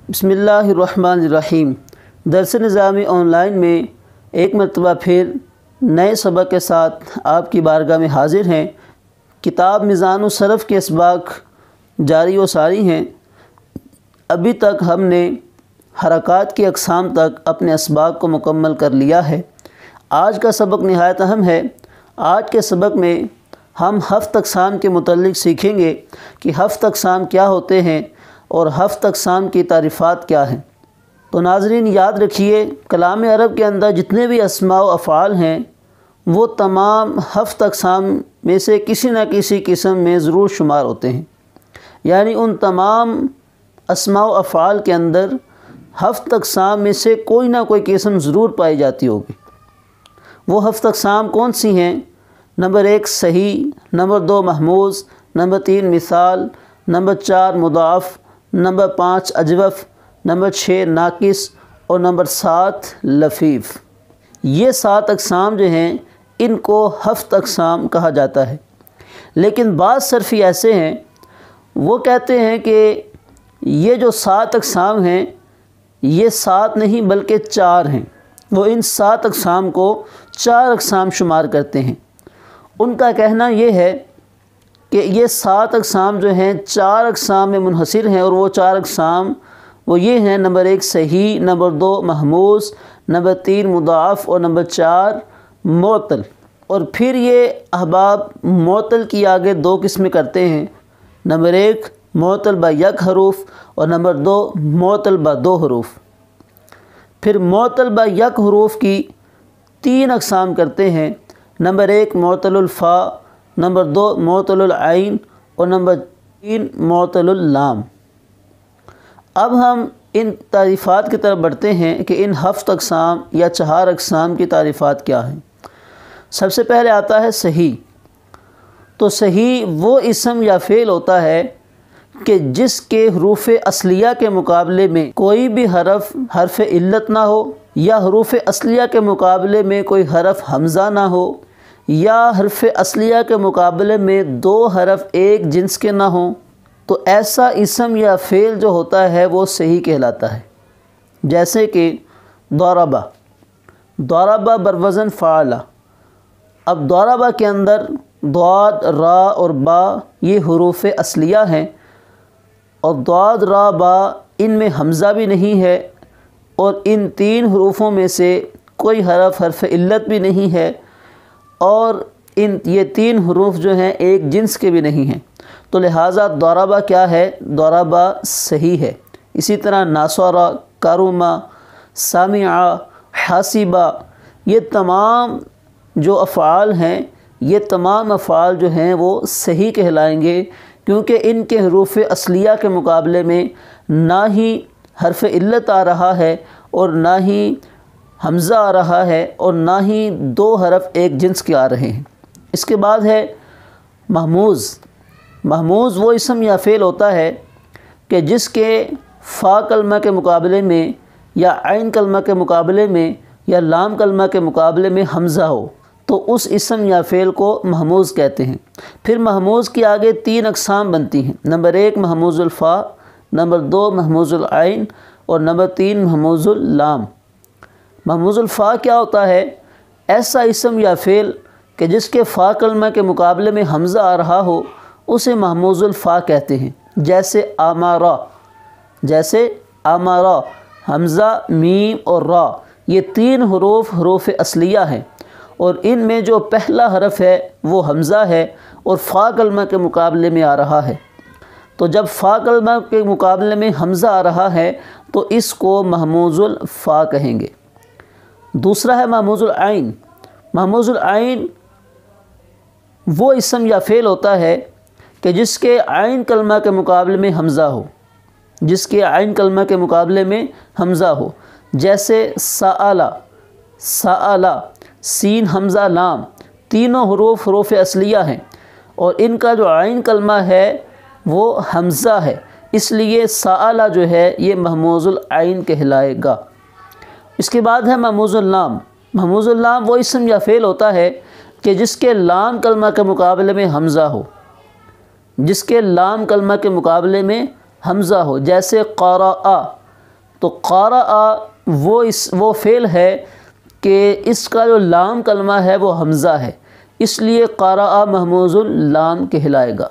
بسم اللہ الرحمن الرحیم۔ درس نظامی آن لائن میں ایک مرتبہ پھر نئے سبق کے ساتھ آپ کی بارگاہ میں حاضر ہیں۔ کتاب میزان الصرف کے اسباق جاری و ساری ہیں۔ ابھی تک ہم نے حرکات کی اقسام تک اپنے اسباق کو مکمل کر لیا ہے۔ آج کا سبق نہایت اہم ہے۔ آج کے سبق میں ہم ہفت اقسام کے متعلق سیکھیں گے کہ ہفت اقسام کیا ہوتے ہیں اور ہفت اقسام کی تعریفات کیا ہیں۔ تو ناظرین یاد رکھیے، کلام عرب کے اندر جتنے بھی اسماء و افعال ہیں وہ تمام ہفت اقسام میں سے کسی نہ کسی قسم میں ضرور شمار ہوتے ہیں، یعنی ان تمام اسماء و افعال کے اندر ہفت اقسام میں سے کوئی نہ کوئی قسم ضرور پائی جاتی ہوگی۔ وہ ہفت اقسام کون سی ہیں؟ نمبر 1 صحیح، نمبر 2 محموز، نمبر 3 مثال، نمبر 4 مضاعف، نمبر 5 اجوف، نمبر 6 ناقص اور نمبر 7 لفیف۔ یہ 7 اقسام جو ہیں ان کو ہفت اقسام کہا جاتا ہے۔ لیکن بعض صرفی ایسے ہیں وہ کہتے ہیں کہ یہ جو 7 اقسام ہیں یہ 7 نہیں بلکہ 4 ہیں۔ وہ ان 7 اقسام کو 4 اقسام شمار کرتے ہیں۔ ان کا کہنا یہ ہے کہ یہ 7 اقسام جو ہیں 4 اقسام میں منحصر ہیں، اور وہ 4 اقسام وہ یہ ہیں: نمبر 1 صحیح، نمبر 2 محموز، نمبر 3 مضاعف اور نمبر 4 معطل۔ اور پھر یہ احباب معطل کی آگے 2 قسمیں کرتے ہیں: نمبر 1 معطل با 1 حروف اور نمبر 2 معطل با 2 حروف۔ پھر معطل با 1 حروف کی 3 اقسام کرتے ہیں: نمبر 1 معطل الفا، نمبر 2 معطل العین اور نمبر 3 معطل اللام۔ اب ہم ان تعریفات کی طرف بڑھتے ہیں کہ ان ہفت اقسام یا 4 اقسام کی تعریفات کیا ہیں۔ سب سے پہلے آتا ہے صحیح۔ تو صحیح وہ اسم یا فعل ہوتا ہے کہ جس کے حروف اصلیہ کے مقابلے میں کوئی بھی حرف علت نہ ہو، یا حروف اصلیہ کے مقابلے میں کوئی حرف حمزہ نہ ہو، یا حرف اصلیہ کے مقابلے میں 2 حرف ایک جنس کے نہ ہوں، تو ایسا اسم یا فعل جو ہوتا ہے وہ صحیح کہلاتا ہے۔ جیسے کہ ضربہ، ضربہ بروزن فعل۔ اب ضربہ کے اندر ضاد، را اور با یہ حروف اصلیہ ہیں، اور ضاد، را، با ان میں حمزہ بھی نہیں ہے، اور ان 3 حروفوں میں سے کوئی حرف علت بھی نہیں ہے، اور یہ 3 حروف جو ہیں ایک جنس کے بھی نہیں ہیں، تو لہٰذا ضربہ کیا ہے؟ ضربہ صحیح ہے۔ اسی طرح ناصرہ، کرما، سمع، حاسبہ، یہ تمام جو افعال ہیں یہ تمام افعال جو ہیں وہ صحیح کہلائیں گے، کیونکہ ان کے حروف اصلیہ کے مقابلے میں نہ ہی حرف علت آ رہا ہے اور نہ ہی حمزہ آ رہا ہے، اور نہ ہی 2 حرف ایک جنس کے آ رہے ہیں۔ اس کے بعد ہے محموز۔ محموز وہ اسم یا فعل ہوتا ہے کہ جس کے فا کلمہ کے مقابلے میں، یا عین کلمہ کے مقابلے میں، یا لام کلمہ کے مقابلے میں حمزہ ہو، تو اس اسم یا فعل کو محموز کہتے ہیں۔ پھر محموز کی آگے 3 اقسام بنتی ہیں: نمبر 1 محموز الفا، نمبر 2 محموز العین اور نمبر 3 محموز اللام۔ محموز الفا کیا ہوتا ہے؟ ایسا اسم یا فعل کہ جس کے فا کلمہ کے مقابلے میں حمزہ آ رہا ہو اسے محموز الفا کہتے ہیں۔ جیسے آمارہ، جیسے آمارہ، حمزہ، میم اور را یہ 3 حروف اصلیہ ہیں، اور ان میں جو پہلا حرف ہے وہ حمزہ ہے اور فا کلمہ کے مقابلے میں آ رہا ہے۔ تو جب فا کلمہ کے مقابلے میں حمزہ آ رہا ہے تو اس کو محموز الفا کہیں گے۔ دوسرا ہے محموز العین۔ محموز العین وہ اسم یا فعل ہوتا ہے کہ جس کے عین کلمہ کے مقابلے میں حمزہ ہو، جس کے عین کلمہ کے مقابلے میں حمزہ ہو۔ جیسے سألہ، سألہ، سین، حمزہ، لام، تینوں حروف اصلیہ ہیں، اور ان کا جو عین کلمہ ہے وہ حمزہ ہے، اس لیے سألہ جو ہے یہ محموز العین کہلائے گا۔ اس کے بعد ہے محموز اللام۔ محموز اللام وہ اسم یا فعل ہوتا ہے کہ جس کے لام کلمہ کے مقابلے میں حمزہ ہو، جس کے لام کلمہ کے مقابلے میں حمزہ ہو۔ جیسے قرأ، تو قرأ وہ فعل ہے کہ اس کا جو لام کلمہ ہے وہ حمزہ ہے، اس لیے قرأ محموز اللام کہلائے گا۔